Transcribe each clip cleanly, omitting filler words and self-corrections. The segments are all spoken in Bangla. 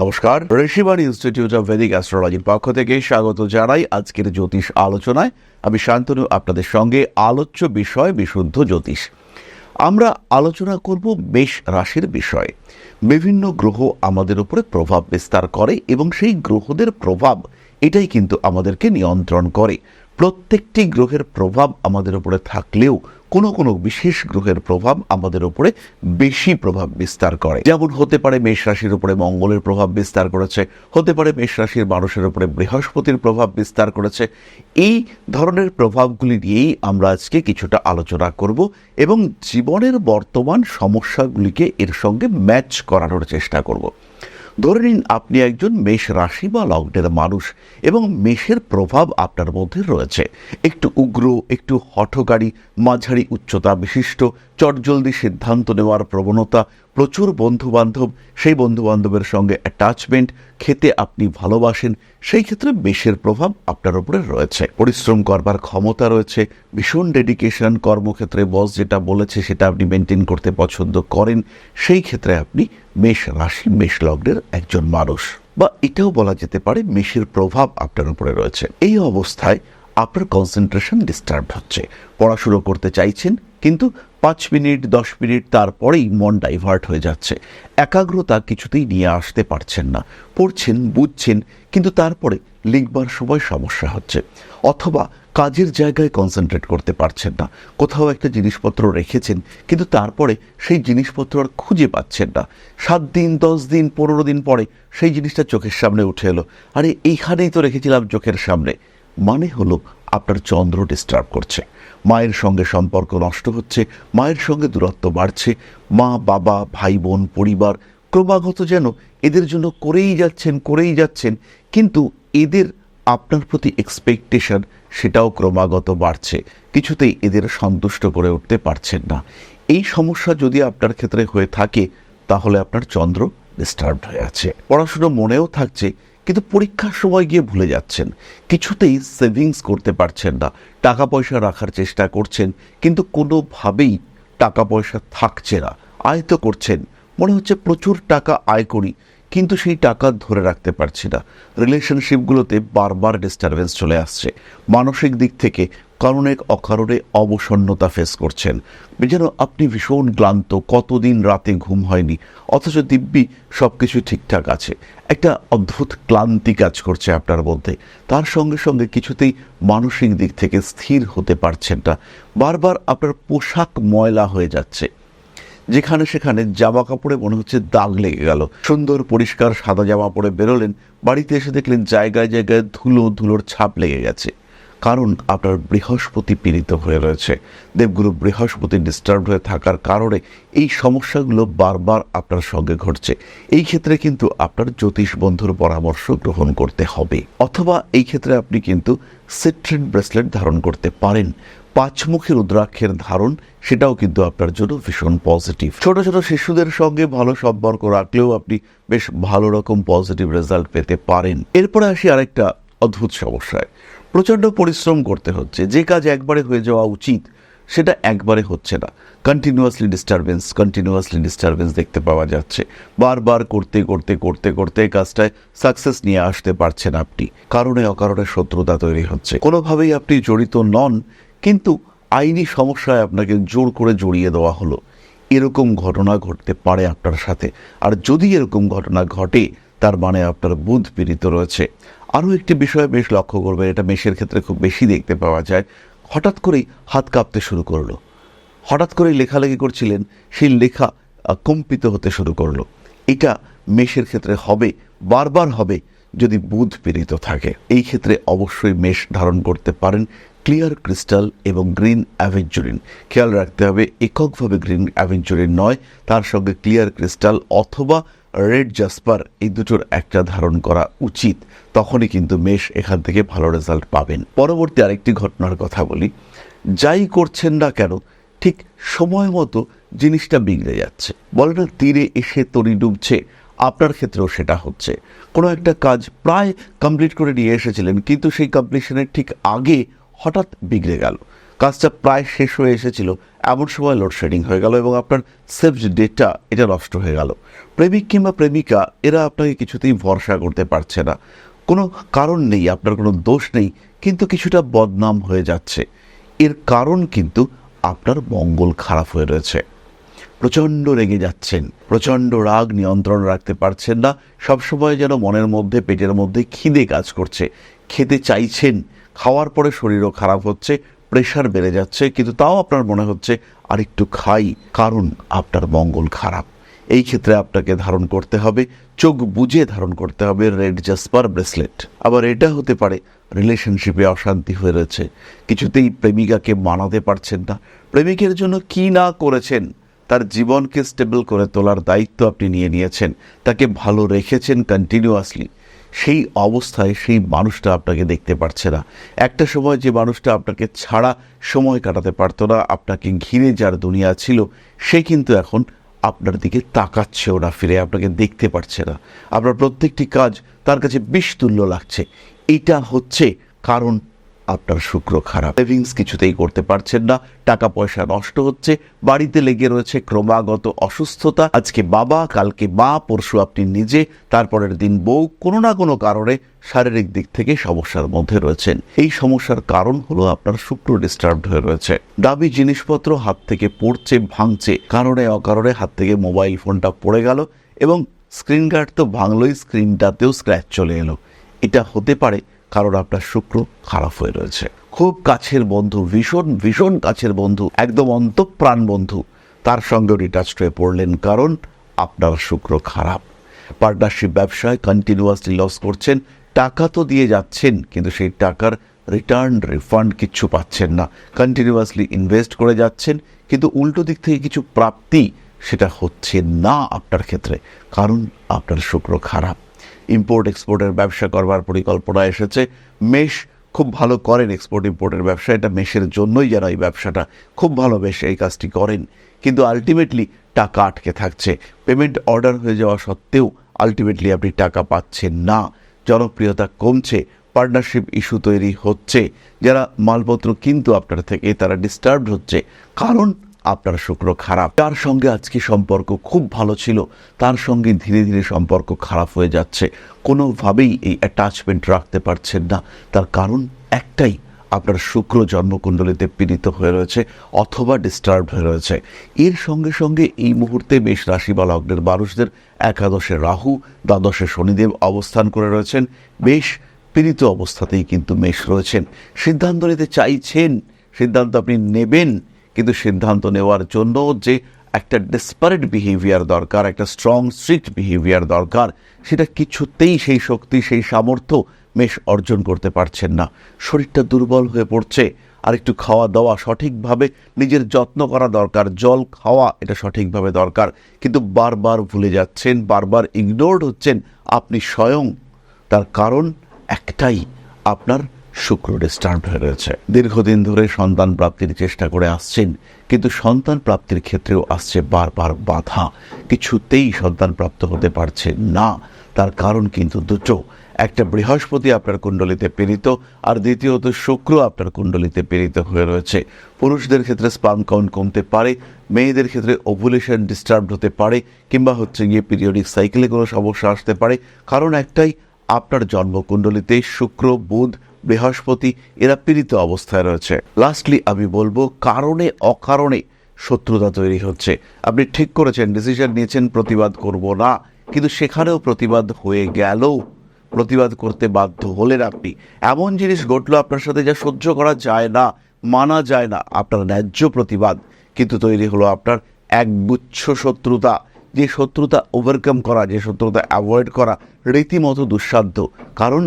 নমস্কার, ঋষিবাণী ইনস্টিটিউট অফ ভেদিক অ্যাস্ট্রোলজির পক্ষ থেকে স্বাগত জানাই আজকের জ্যোতিষ আলোচনায়। আমি শান্তনু আপনাদের সঙ্গে। আলোচ্য বিষয় বিশুদ্ধ জ্যোতিষ। আমরা আলোচনা করব মেষ রাশির বিষয়ে। বিভিন্ন গ্রহ আমাদের উপরে প্রভাব বিস্তার করে এবং সেই গ্রহদের প্রভাব এটাই কিন্তু আমাদেরকে নিয়ন্ত্রণ করে। প্রত্যেকটি গ্রহের প্রভাব আমাদের উপরে থাকলেও কোনো কোনো বিশেষ গ্রহের প্রভাব আমাদের উপরে বেশি প্রভাব বিস্তার করে। যেমন হতে পারে মেষ রাশির উপরে মঙ্গলের প্রভাব বিস্তার করেছে, হতে পারে মেষ রাশির মানুষের উপরে বৃহস্পতির প্রভাব বিস্তার করেছে। এই ধরনের প্রভাবগুলি নিয়েই আমরা আজকে কিছুটা আলোচনা করব এবং জীবনের বর্তমান সমস্যাগুলিকে এর সঙ্গে ম্যাচ করানোর চেষ্টা করব। ধরে নিন আপনি একজন মেষ রাশি বা লগ্নের মানুষ এবং মেষের প্রভাব আপনার মধ্যে রয়েছে। একটু উগ্র, একটু হঠকারী, মাঝারি উচ্চতা বিশিষ্ট, চটজলদি সিদ্ধান্ত নেওয়ার প্রবণতা, প্রচুর বন্ধুবান্ধব, সেই বন্ধুবান্ধবের সঙ্গে অ্যাটাচমেন্ট, খেতে আপনি ভালোবাসেন, সেই ক্ষেত্রে মেষের প্রভাব আপনার উপরে রয়েছে। পরিশ্রম করবার ক্ষমতা রয়েছে, ভীষণ ডেডিকেশন, কর্মক্ষেত্রে বস যেটা বলেছে সেটা আপনি মেনটেন করতে পছন্দ করেন, সেই ক্ষেত্রে আপনি মেষ রাশি মেষ লগ্নের একজন মানুষ। বা এটাও বলা যেতে পারে মেষের প্রভাব আপনার উপরে রয়েছে। এই অবস্থায় আপনার কনসেন্ট্রেশন ডিস্টার্ব হচ্ছে। পড়াশুনো করতে চাইছেন কিন্তু 5 মিনিট 10 মিনিট তারপরেই মন ডাইভার্ট হয়ে যাচ্ছে। একাগ্রতা কিছুতেই নিয়ে আসতে পারছেন না। পড়ছেন, বুঝছেন, কিন্তু তারপরে লিখবার সময় সমস্যা হচ্ছে। অথবা কাজের জায়গায় কনসেন্ট্রেট করতে পারছেন না। কোথাও একটা জিনিসপত্র রেখেছেন কিন্তু তারপরে সেই জিনিসপত্র আর খুঁজে পাচ্ছেন না। 7 দিন 10 দিন 15 দিন পরে সেই জিনিসটা চোখের সামনে উঠে এলো, আরে এইখানেই তো রেখেছিলাম চোখের সামনে। মানে হলো আপনার চন্দ্র ডিস্টার্ব করছে। মায়ের সঙ্গে সম্পর্ক নষ্ট হচ্ছে, মায়ের সঙ্গে দূরত্ব বাড়ছে। মা বাবা ভাই বোন পরিবার ক্রমাগত যেন এদের জন্য করেই যাচ্ছেন, কিন্তু এদের আপনার প্রতি এক্সপেকটেশন সেটাও ক্রমাগত বাড়ছে। কিছুতেই এদের সন্তুষ্ট করে উঠতে পারছেন না। এই সমস্যা যদি আপনার ক্ষেত্রে হয়ে থাকে তাহলে আপনার চন্দ্র ডিস্টার্বড হয়ে আছে। পড়াশুনো মনেও থাকছে কিন্তু পরীক্ষার সময় গিয়ে ভুলে যাচ্ছেন। কিছুতেই সেভিংস করতে পারছেন না। টাকা পয়সা রাখার চেষ্টা করছেন কিন্তু কোনোভাবেই টাকা পয়সা থাকছে না। আয় তো করছেন, মনে হচ্ছে প্রচুর টাকা আয় করি, কিন্তু সেই টাকা ধরে রাখতে পারছি না। রিলেশনশিপগুলোতে বারবার ডিস্টারবেন্স চলে আসছে। মানসিক দিক থেকে কারণে অকারণে অবসন্নতা ফেস করছেন। যেন আপনি ভীষণ ক্লান্ত, কতদিন রাতে ঘুম হয়নি, অথচ দিব্যি সব কিছু ঠিকঠাক আছে। একটা অদ্ভুত ক্লান্তি কাজ করছে আপনার মধ্যে। তার সঙ্গে সঙ্গে কিছুতেই মানসিক দিক থেকে স্থির হতে পারছেন না। বারবার আপনার পোশাক ময়লা হয়ে যাচ্ছে। যেখানে সেখানে জামা কাপড়ে মনে হচ্ছে দাগ লেগে গেল। সুন্দর পরিষ্কার সাদা জামা পরে বেরোলেন, বাড়িতে এসে দেখলেন জায়গায় জায়গায় ধুলোর ছাপ লেগে গেছে। কারণ আপনার বৃহস্পতি পীড়িত হয়ে রয়েছে। দেবগুরু বৃহস্পতি ডিস্টার্ব হয়ে থাকার কারণে এই সমস্যাগুলো বারবার আপনার সঙ্গে ঘটছে। এই ক্ষেত্রে কিন্তু আপনার জ্যোতিষ বন্ধুর পরামর্শ গ্রহণ করতে হবে। অথবা এই ক্ষেত্রে আপনি কিন্তু সিট্রিন ব্রেসলেট ধারণ করতে পারেন। 5মুখী রুদ্রাক্ষের ধারণ, সেটাও কিন্তু আপনার জন্য ভীষণ পজিটিভ। ছোট ছোট শিশুদের সঙ্গে ভালো সম্পর্ক রাখলেও আপনি বেশ ভালো রকম পজিটিভ রেজাল্ট পেতে পারেন। এরপরে আসি আরেকটা অদ্ভুত সমস্যায়। প্রচণ্ড পরিশ্রম করতে হচ্ছে। যে কাজ একবারে হয়ে যাওয়া উচিত সেটা একবারে হচ্ছে না। কন্টিনিউয়াসলি ডিস্টারবেন্স দেখতে পাওয়া যাচ্ছে। বারবার করতে কাজটায় সাকসেস নিয়ে আসতে পারছেন আপনি। কারণে অকারণে শত্রুতা তৈরি হচ্ছে। কোনোভাবেই আপনি জড়িত নন কিন্তু আইনি সমস্যায় আপনাকে জোর করে জড়িয়ে দেওয়া হলো। এরকম ঘটনা ঘটতে পারে আপনার সাথে। আর যদি এরকম ঘটনা ঘটে তার মানে আপনার বুধ পীড়িত রয়েছে। আরও একটি বিষয় বেশ লক্ষ্য করবেন, এটা মেষের ক্ষেত্রে খুব বেশি দেখতে পাওয়া যায়। হঠাৎ করেই হাত কাঁপতে শুরু করলো। হঠাৎ করেই লেখালেখি করছিলেন, সেই লেখা কম্পিত হতে শুরু করলো। এটা মেষের ক্ষেত্রে হবে, বারবার হবে যদি বুধ পীড়িত থাকে। এই ক্ষেত্রে অবশ্যই মেষ ধারণ করতে পারেন ক্লিয়ার ক্রিস্টাল এবং গ্রিন অ্যাভেঞ্চুরিন। খেয়াল রাখতে হবে এককভাবে গ্রিন অ্যাভেঞ্চুরিন নয়, তার সঙ্গে ক্লিয়ার ক্রিস্টাল অথবা রেড জাসপার, এই দুটোর একটা ধারণ করা উচিত। তখনই কিন্তু মেষ এখান থেকে ভালো রেজাল্ট পাবেন। পরবর্তী আরেকটি ঘটনার কথা বলি। যাই করছেন না কেন ঠিক সময় মতো জিনিসটা বিগড়ে যাচ্ছে। বলে না তীরে এসে তরি ডুবছে, আপনার ক্ষেত্রেও সেটা হচ্ছে। কোনো একটা কাজ প্রায় কমপ্লিট করে নিয়ে এসেছিলেন কিন্তু সেই কমপ্লিশনের ঠিক আগে হঠাৎ বিগড়ে গেল। কাজটা প্রায় শেষ হয়ে এসেছিল, এমন সময় লোডশেডিং হয়ে গেল এবং আপনার সেভড ডেটা এটা নষ্ট হয়ে গেল। প্রেমিক কিংবা প্রেমিকা এরা আপনাকে কিছুতেই ভরসা করতে পারছে না, কোনো কারণ নেই, আপনার কোনো দোষ নেই, কিন্তু কিছুটা বদনাম হয়ে যাচ্ছে। এর কারণ কিন্তু আপনার মঙ্গল খারাপ হয়ে রয়েছে। প্রচণ্ড রেগে যাচ্ছেন, প্রচণ্ড রাগ নিয়ন্ত্রণ রাখতে পারছেন না, সবসময় যেন মনের মধ্যে পেটের মধ্যে খিদে কাজ করছে, খেতে চাইছেন, খাওয়ার পরে শরীরও খারাপ হচ্ছে, প্রেশার বেড়ে যাচ্ছে, কিন্তু তাও আপনার মনে হচ্ছে আরেকটু খাই, কারণ আপনার মঙ্গল খারাপ। এই ক্ষেত্রে আপনাকে ধারণ করতে হবে, চোখ বুজে ধারণ করতে হবে রেড জাসপার ব্রেসলেট। আবার এটা হতে পারে রিলেশনশিপে অশান্তি হয়ে রয়েছে, কিছুতেই প্রেমিকাকে মানাতে পারছেন না, প্রেমিকের জন্য কি না করেছেন, তার জীবনকে স্টেবল করে তোলার দায়িত্ব আপনি নিয়ে নিয়েছেন, তাকে ভালো রেখেছেন কন্টিনিউয়াসলি, সেই অবস্থায় সেই মানুষটা আপনাকে দেখতে পারছে না। একটা সময় যে মানুষটা আপনাকে ছাড়া সময় কাটাতে পারতো না, আপনাকে ঘিরে যার দুনিয়া ছিল, সে কিন্তু এখন আপনার দিকে তাকাচ্ছেও না, ফিরে আপনাকে দেখতে পারছে না, আপনার প্রত্যেকটি কাজ তার কাছে বিষতুল্য লাগছে। এটা হচ্ছে কারণ আপনার শুক্র খারাপ। সেভিংস কিছুতেই করতে পারছেন না, টাকা পয়সা নষ্ট হচ্ছে, বাড়িতে লেগে রয়েছে ক্রমাগত অসুস্থতা, আজকে বাবা, কালকে মা, পরশু আপনি নিজে, তারপরের দিন বউ, কোনো না কোনো কারণে শারীরিক দিক থেকে সমস্যার মধ্যে রয়েছেন। এই সমস্যার কারণ হলো আপনার শুক্র ডিস্টার্বড হয়ে রয়েছে। দামি জিনিসপত্র হাত থেকে পড়ছে, ভাঙছে, কারণে অকারণে হাত থেকে মোবাইল ফোনটা পড়ে গেল এবং স্ক্রিন গার্ড তো ভাঙলই, স্ক্রিনটাতেও স্ক্র্যাচ চলে এলো। এটা হতে পারে কারণ আপনার শুক্র খারাপ হয়ে রয়েছে। খুব কাছের বন্ধু, ভীষণ ভীষণ কাছের বন্ধু, একদম অন্তঃপ্রাণ বন্ধু, তার সঙ্গে ডিটাচড হয়ে পড়লেন কারণ আপনার শুক্র খারাপ। পার্টনারশিপ ব্যবসায় কন্টিনিউয়াসলি লস করছেন, টাকা তো দিয়ে যাচ্ছেন কিন্তু সেই টাকার রিটার্ন রিফান্ড কিচ্ছু পাচ্ছেন না, কন্টিনিউয়াসলি ইনভেস্ট করে যাচ্ছেন কিন্তু উল্টো দিক থেকে কিছু প্রাপ্তি সেটা হচ্ছে না আপনার ক্ষেত্রে, কারণ আপনার শুক্র খারাপ। ইম্পোর্ট এক্সপোর্টের ব্যবসা করবার পরিকল্পনা এসেছে, মেষ খুব ভালো করেন এক্সপোর্ট ইম্পোর্টের ব্যবসা, এটা মেষের জন্যই যেন এই ব্যবসাটা খুব ভালো, বেশ এই কাজটি করেন, কিন্তু আলটিমেটলি টাকা আটকে থাকছে, পেমেন্ট অর্ডার হয়ে যাওয়া সত্ত্বেও আলটিমেটলি আপনি টাকা পাচ্ছেন না, জনপ্রিয়তা কমছে, পার্টনারশিপ ইস্যু তৈরি হচ্ছে, যারা মালপত্র কিন্তু আপনার থেকে তারা ডিস্টার্বড হচ্ছে, কারণ আপনার শুক্র খারাপ। যার সঙ্গে আজকে সম্পর্ক খুব ভালো ছিল তার সঙ্গে ধীরে ধীরে সম্পর্ক খারাপ হয়ে যাচ্ছে, কোনোভাবেই এই অ্যাটাচমেন্ট রাখতে পারছেন না, তার কারণ একটাই, আপনার শুক্র জন্মকুণ্ডলিতে পীড়িত হয়ে রয়েছে অথবা ডিস্টার্বড হয়ে রয়েছে। এর সঙ্গে সঙ্গে এই মুহূর্তে মেষ রাশি বা লগ্নের মানুষদের একাদশে রাহু, দ্বাদশে শনিদেব অবস্থান করে রয়েছেন, বেশ পীড়িত অবস্থাতেই কিন্তু মেষ রয়েছেন। সিদ্ধান্ত নিতে চাইছেন, সিদ্ধান্ত আপনি নেবেন, কিন্তু সিদ্ধান্ত নেওয়ার জন্য যে একটা ডেসপারেট বিহেভিয়ার দরকার, একটা স্ট্রং স্ট্রিক্ট বিহেভিয়ার দরকার, সেটা কিছুতেই সেই শক্তি সেই সামর্থ্য মেষ অর্জন করতে পারছেন না। শরীরটা দুর্বল হয়ে পড়ছে, আর একটু খাওয়া দাওয়া সঠিকভাবে নিজের যত্ন করা দরকার, জল খাওয়া এটা সঠিকভাবে দরকার, কিন্তু বারবার ভুলে যাচ্ছেন, বারবার ইগনোরড হচ্ছেন আপনি স্বয়ং। তার কারণ একটাই, আপনার শুক্র ডিস্টার্ব হয়ে রয়েছে। দীর্ঘদিন ধরে সন্তান প্রাপ্তির চেষ্টা করে আসছেন, কিন্তু সন্তান প্রাপ্তির ক্ষেত্রেও আসছে বারবার বাধা, কিছুতেই সন্তান প্রাপ্ত হতে পারছে না। তার কারণ কিন্তু দুটো, একটা বৃহস্পতি আপনার কুণ্ডলিতে পীড়িত, আর দ্বিতীয়ত শুক্র আপনার কুণ্ডলিতে পীড়িত হয়ে রয়েছে। পুরুষদের ক্ষেত্রে স্পার্ম কাউন্ট কমতে পারে, মেয়েদের ক্ষেত্রে ওভুলেশন ডিস্টার্ব হতে পারে, কিংবা হচ্ছে গিয়ে পিরিয়ডিক সাইকেলে কোনো সমস্যা আসতে পারে। কারণ একটাই, আপনার জন্মকুণ্ডলিতে শুক্র, বুধ, বৃহস্পতি এরা পীড়িত অবস্থায় রয়েছে। লাস্টলি আমি বলবো, কারণে অকারণে শত্রুতা তৈরি হচ্ছে। আপনি ঠিক করেছেন, ডিসিশন নিয়েছেন প্রতিবাদ করব না, কিন্তু সেখানেও প্রতিবাদ হয়ে গেলেও প্রতিবাদ করতে বাধ্য হলেন আপনি। এমন জিনিস ঘটলো আপনার সাথে যা সহ্য করা যায় না, মানা যায় না, আপনার ন্যায্য প্রতিবাদ, কিন্তু তৈরি হলো আপনার একগুচ্ছ শত্রুতা। যে শত্রুতা ওভারকাম করা, যে শত্রুতা অ্যাভয়েড করা রীতিমতো দুঃসাধ্য, কারণ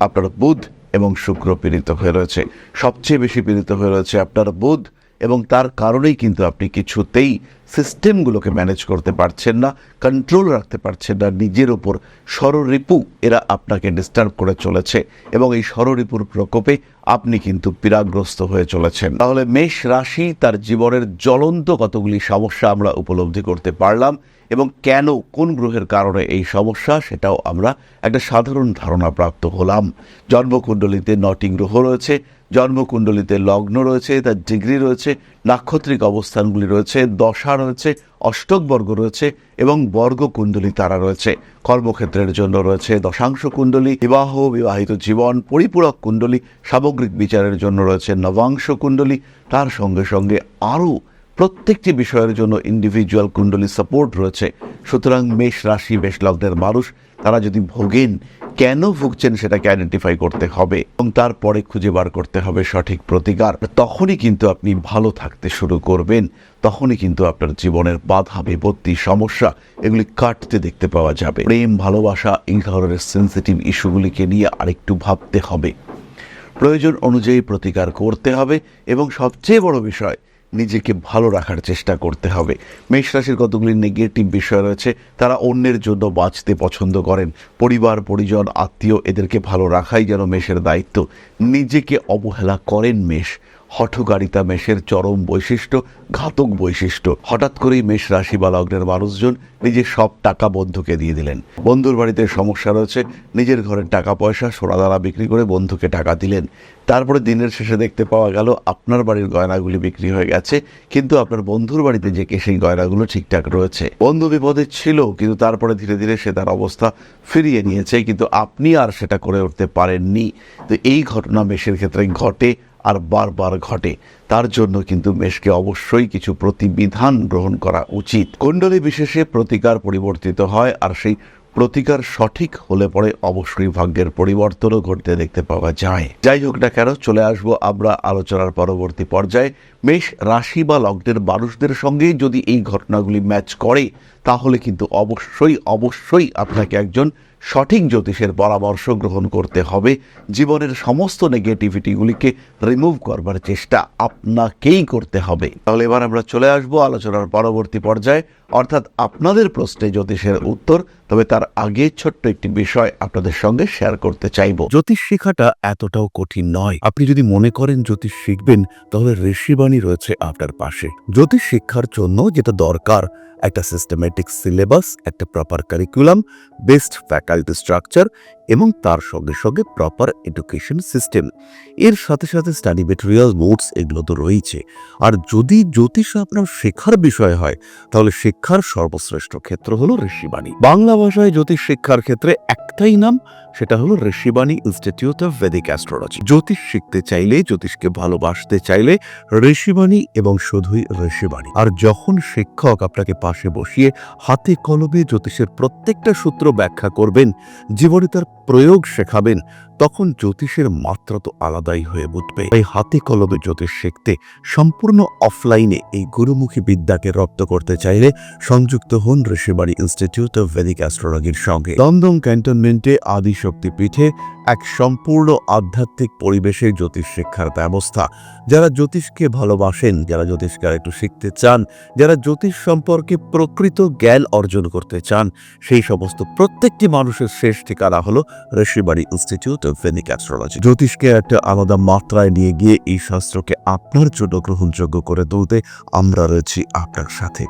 আপনার বুধ এবং শুক্র পীড়িত হয়ে রয়েছে। সবচেয়ে বেশি পীড়িত হয়ে রয়েছে আপনার বুধ, এবং তার কারণেই কিন্তু আপনি কিছুতেই সিস্টেমগুলোকে ম্যানেজ করতে পারছেন না, কন্ট্রোল রাখতে পারছেন না নিজের ওপর। ষড়ঋপু এরা আপনাকে ডিস্টার্ব করে চলেছে, এবং এই ষড়ঋপুর প্রকোপে আপনি কিন্তু পীড়াগ্রস্ত হয়ে চলেছেন। তাহলে মেষ রাশি তার জীবনের জ্বলন্ত কতগুলি সমস্যা আমরা উপলব্ধি করতে পারলাম, এবং কেন, কোন গ্রহের কারণে এই সমস্যা সেটাও আমরা একটা সাধারণ ধারণা প্রাপ্ত হলাম। জন্মকুণ্ডলিতে 9টি গ্রহ রয়েছে, জন্মকুণ্ডলিতে লগ্ন রয়েছে, তার ডিগ্রি রয়েছে, নাক্ষত্রিক অবস্থানগুলি রয়েছে, দশা রয়েছে, অষ্টক বর্গ রয়েছে এবং বর্গ কুণ্ডলী তারা রয়েছে। কর্মক্ষেত্রের জন্য রয়েছে দশাংশ কুণ্ডলী, বিবাহিত জীবন, পরিপূরক কুণ্ডলী, সামগ্রিক বিচারের জন্য রয়েছে নবাংশ কুণ্ডলী। তার সঙ্গে সঙ্গে আরও প্রত্যেকটি বিষয়ের জন্য ইন্ডিভিজুয়াল কুণ্ডলী সাপোর্ট রয়েছে। সুতরাং মেষ রাশি মেষ লগ্নের মানুষ তারা যদি ভোগেন, কেন ভুগছেন সেটাকে আইডেন্টিফাই করতে হবে এবং তারপরে খুঁজে বার করতে হবে সঠিক প্রতিকার। তখনই কিন্তু আপনি ভালো থাকতে শুরু করবেন, তখনই কিন্তু আপনার জীবনের বাধা বিপত্তি সমস্যা এগুলি কাটতে দেখতে পাওয়া যাবে। প্রেম ভালোবাসা এই ধরনের সেন্সিটিভ ইস্যুগুলিকে নিয়ে আরেকটু ভাবতে হবে, প্রয়োজন অনুযায়ী প্রতিকার করতে হবে এবং সবচেয়ে বড় বিষয় নিজেকে ভালো রাখার চেষ্টা করতে হবে। মেষ রাশির কতগুলি নেগেটিভ বিষয় রয়েছে, তারা অন্যের জন্য বাঁচতে পছন্দ করেন। পরিবার পরিজন আত্মীয় এদেরকে ভালো রাখাই যেন মেষের দায়িত্ব। নিজেকে অবহেলা করেন মেষ। হঠকারিতা মেষের চরম বৈশিষ্ট্য, ঘাতক বৈশিষ্ট্য। হঠাৎ করেই মেষ রাশি বা লগ্নের মানুষজন নিজের সব টাকা বন্ধুকে দিয়ে দিলেন। বন্ধুর বাড়িতে সমস্যা রয়েছে, নিজের ঘরের টাকা পয়সা সোনাদানা বিক্রি করে বন্ধুকে টাকা দিলেন। তারপরে দিনের শেষে দেখতে পাওয়া গেল আপনার বাড়ির গয়নাগুলি বিক্রি হয়ে গেছে, কিন্তু আপনার বন্ধুর বাড়িতে যে সেই গয়নাগুলো ঠিকঠাক রয়েছে। বন্ধু বিপদে ছিল, কিন্তু তারপরে ধীরে ধীরে সে তার অবস্থা ফিরিয়ে নিয়েছে, কিন্তু আপনি আর সেটা করে উঠতে পারেননি। তো এই ঘটনা মেষের ক্ষেত্রে ঘটে আর বারবার ঘটে। তার জন্য কিন্তু মেষকে অবশ্যই কিছু প্রতিবিধান গ্রহণ করা উচিত। কুণ্ডলী বিশেষে প্রতিকার পরিবর্তিত হয়, আর সেই প্রতিকার সঠিক হলে পরে অবশ্যই ভাগ্যের পরিবর্তনও ঘটতে দেখতে পাওয়া যায়। যাই হোক না কেন, চলে আসবো আমরা আলোচনার পরবর্তী পর্যায়ে। মেষ রাশি বা লগ্নের মানুষদের সঙ্গে যদি এই ঘটনাগুলি ম্যাচ করে, তাহলে কিন্তু অবশ্যই আপনাকে একজন সঠিক জ্যোতিষের পরামর্শ গ্রহণ করতে হবে। জীবনের সমস্ত নেগেটিভিটিগুলিকে রিমুভ করবার চেষ্টা আপনাকেই করতে হবে। তাহলে এবার আমরা চলে আসবো আলোচনার পরবর্তী পর্যায়ে, অর্থাৎ আপনাদের প্রশ্নে জ্যোতিষের উত্তর। তবে তার আগে ছোট্ট একটি বিষয় আপনাদের সঙ্গে শেয়ার করতে চাইব। জ্যোতিষ শেখাটা এতটাও কঠিন নয়। আপনি যদি মনে করেন জ্যোতিষ শিখবেন, তাহলে ঋষিবাণী রয়েছে আপনার পাশে। জ্যোতিষ শিক্ষার জন্য যেটা দরকার, একটা সিস্টেমেটিক সিলেবাস, একটা proper curriculum, best faculty structure এবং তার সঙ্গে সঙ্গে প্রপার এডুকেশন সিস্টেম। এর সাথে সাথে স্টাডি মেটেরিয়াল, নোটস এগুলো তো রয়েছে। আর যদি জ্যোতিষ আপনার শেখার বিষয় হয়, তাহলে শিক্ষার সর্বশ্রেষ্ঠ ক্ষেত্র হলো ঋষিবাণী। বাংলা ভাষায় জ্যোতিষ শিক্ষার ক্ষেত্রে একটাই নাম, সেটা হলো Rishibani institute of Vedic astrology. জ্যোতিষ শিখতে চাইলে, জ্যোতিষকে ভালোবাসতে চাইলে ঋষিবাণী এবং শুধুই ঋষিবাণী। আর যখন শিক্ষক আপনাকে পাশে বসিয়ে হাতে কলমে জ্যোতিষের প্রত্যেকটা সূত্র ব্যাখ্যা করবেন, জীবনে তার প্রয়োগ শেখাবেন, তখন জ্যোতিষের মাত্রা তো আলাদাই হয়ে উঠবে। তাই হাতে কলমে জ্যোতিষ শিখতে সম্পূর্ণ অফলাইনে এই গুরুমুখী বিদ্যাকে রপ্ত করতে চাইলে সংযুক্ত হন ঋষিবাণী ইনস্টিটিউট অফ ভেদিক অ্যাস্ট্রোলজির সঙ্গে। দমদম ক্যান্টনমেন্টে আদিশক্তি পীঠে এক সম্পূর্ণ আধ্যাত্মিক পরিবেশে জ্যোতিষ শিক্ষার ব্যবস্থা। যারা জ্যোতিষকে ভালোবাসেন, যারা জ্যোতিষকে একটু শিখতে চান, যারা জ্যোতিষ সম্পর্কে প্রকৃত জ্ঞান অর্জন করতে চান, সেই সমস্ত প্রত্যেকটি মানুষের শেষ ঠিকানা হলো Rishibani institute of Vedic astrology. জ্যোতিষকে একটা আলাদা মাত্রায় নিয়ে গিয়ে এই শাস্ত্রকে আপনার জন্য গ্রহণযোগ্য করে তুলতে আমরা রয়েছি আপনার সাথে।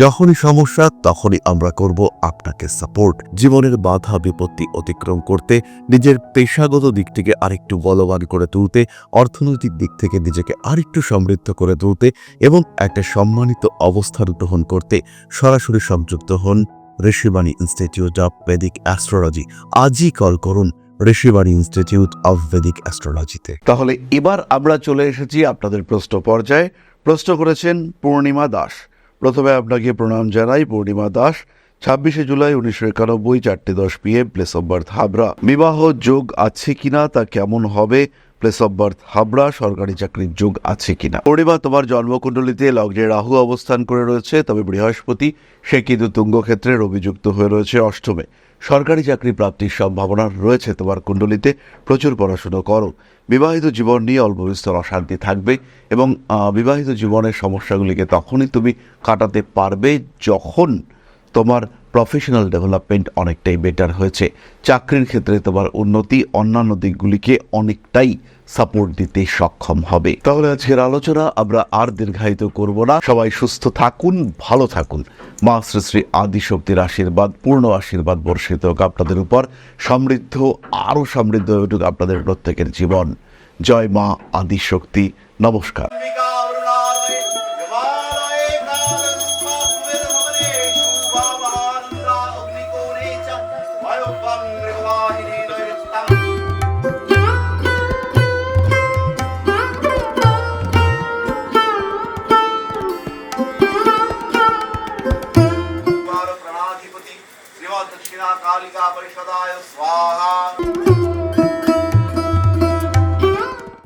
যখনই সমস্যা, তখনই আমরা করব আপনাকে সাপোর্ট। জীবনের বাধা বিপত্তি অতিক্রম করতে, নিজের পেশাগত দিক থেকে আরেকটু বলবান করে তুলতে, অর্থনৈতিক দিক থেকে নিজেকে আরেকটু সমৃদ্ধ করে তুলতে এবং একটা সম্মানিত অবস্থান গ্রহণ করতে সরাসরি সংযুক্ত হন Rishibani institute of Vedic astrology. আজই কল করুন ঋষিবাণী ইনস্টিটিউট অফ ভেদিক অ্যাস্ট্রোলজিতে। তাহলে এবার আমরা চলে এসেছি আপনাদের প্রশ্ন পর্যায়ে। প্রশ্ন করেছেন পূর্ণিমা দাস। প্রথমে আপনাকে প্রণাম জানাই পূর্ণিমা দাস। 26শে July 1991, 4:10 PM, place of birth Habra. বিবাহ যোগ আছে কিনা, তা কেমন হবে? Place of birth Habra. সরকারি চাকরির যোগ আছে কিনা? পূর্ণিমা, তোমার জন্মকুণ্ডলিতে লগ্নে রাহু অবস্থান করে রয়েছে, তবে বৃহস্পতি সে কিন্তু তুঙ্গক্ষেত্রে অভিযুক্ত হয়ে রয়েছে অষ্টমে। সরকারি চাকরি প্রাপ্তির সম্ভাবনা রয়েছে তোমার কুণ্ডলিতে। প্রচুর পড়াশুনো করো। বিবাহিত জীবন নিয়ে অল্প বিস্তর অশান্তি থাকবে এবং বিবাহিত জীবনের সমস্যাগুলিকে তখনই তুমি কাটাতে পারবে যখন তোমার প্রফেশনাল ডেভেলপমেন্ট অনেকটাই বেটার হয়েছে। চাকরির ক্ষেত্রে তোমার উন্নতি অন্যান্য দিকগুলিকে অনেকটাই সাপোর্ট দিতে সক্ষম হবে। তাহলে আজকের আলোচনা আমরা আর দীর্ঘায়িত করব না। সবাই সুস্থ থাকুন, ভালো থাকুন। মা শ্রী শ্রী আদিশক্তির আশীর্বাদ, পূর্ণ আশীর্বাদ বর্ষিত হোক আপনাদের উপর। সমৃদ্ধ, আরও সমৃদ্ধ হয়ে উঠুক আপনাদের প্রত্যেকের জীবন। জয় মা আদিশক্তি। নমস্কার। प्रणाधिपति श्रीमद् दक्षिणा कालिका परिषदाय स्वाहा।